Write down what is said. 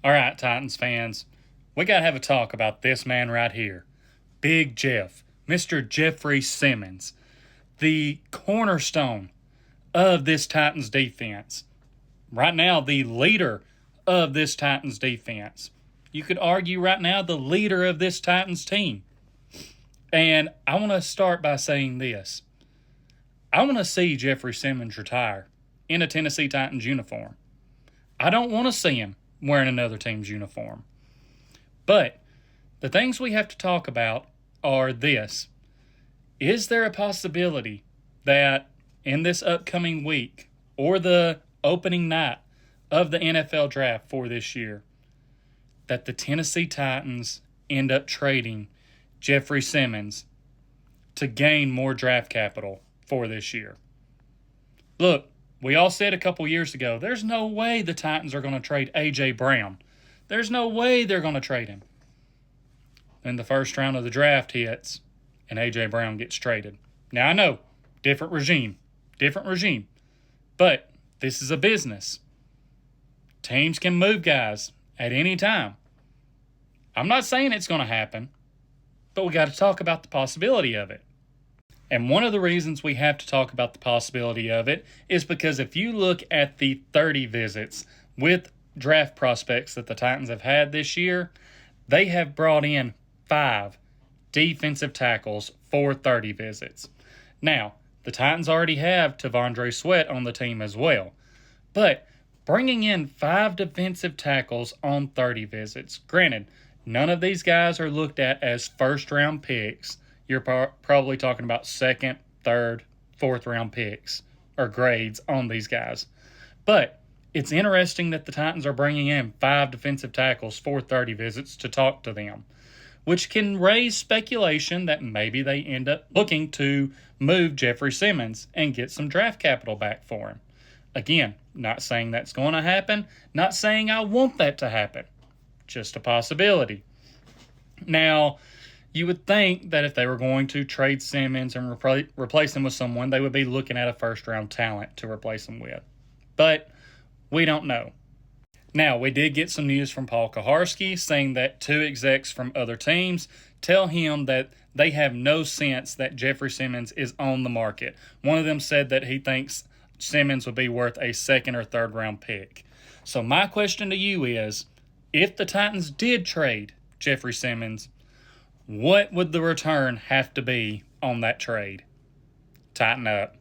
All right, Titans fans, we got to have a talk about this man right here. Big Jeff, Mr. Jeffrey Simmons, the cornerstone of this Titans defense. Right now, the leader of this Titans defense. You could argue right now the leader of this Titans team. And I want to start by saying this. I want to see Jeffrey Simmons retire in a Tennessee Titans uniform. I don't want to see him wearing another team's uniform. But the things we have to talk about are this. Is there a possibility that in this upcoming week or the opening night of the NFL draft for this year that the Tennessee Titans end up trading Jeffrey Simmons to gain more draft capital for this year? Look, we all said a couple years ago, there's no way the Titans are going to trade A.J. Brown. There's no way they're going to trade him. Then the first round of the draft hits, and A.J. Brown gets traded. Now, I know, different regime, but this is a business. Teams can move guys at any time. I'm not saying it's going to happen, but we got to talk about the possibility of it. And one of the reasons we have to talk about the possibility of it is because if you look at the 30 visits with draft prospects that the Titans have had this year, they have brought in 5 defensive tackles for 30 visits. Now, the Titans already have T'Vondre Sweat on the team as well. But bringing in 5 defensive tackles on 30 visits, granted, none of these guys are looked at as first-round picks. You're probably talking about second, third, fourth-round picks or grades on these guys. But it's interesting that the Titans are bringing in 5 defensive tackles for 30 visits to talk to them, which can raise speculation that maybe they end up looking to move Jeffrey Simmons and get some draft capital back for him. Again, not saying that's going to happen, not saying I want that to happen, just a possibility. Now, you would think that if they were going to trade Simmons and replace him with someone, they would be looking at a first-round talent to replace him with. But we don't know. Now, we did get some news from Paul Kuharsky saying that 2 execs from other teams tell him that they have no sense that Jeffrey Simmons is on the market. One of them said that he thinks Simmons would be worth a second or third round pick. So my question to you is, if the Titans did trade Jeffrey Simmons, what would the return have to be on that trade? Tighten up.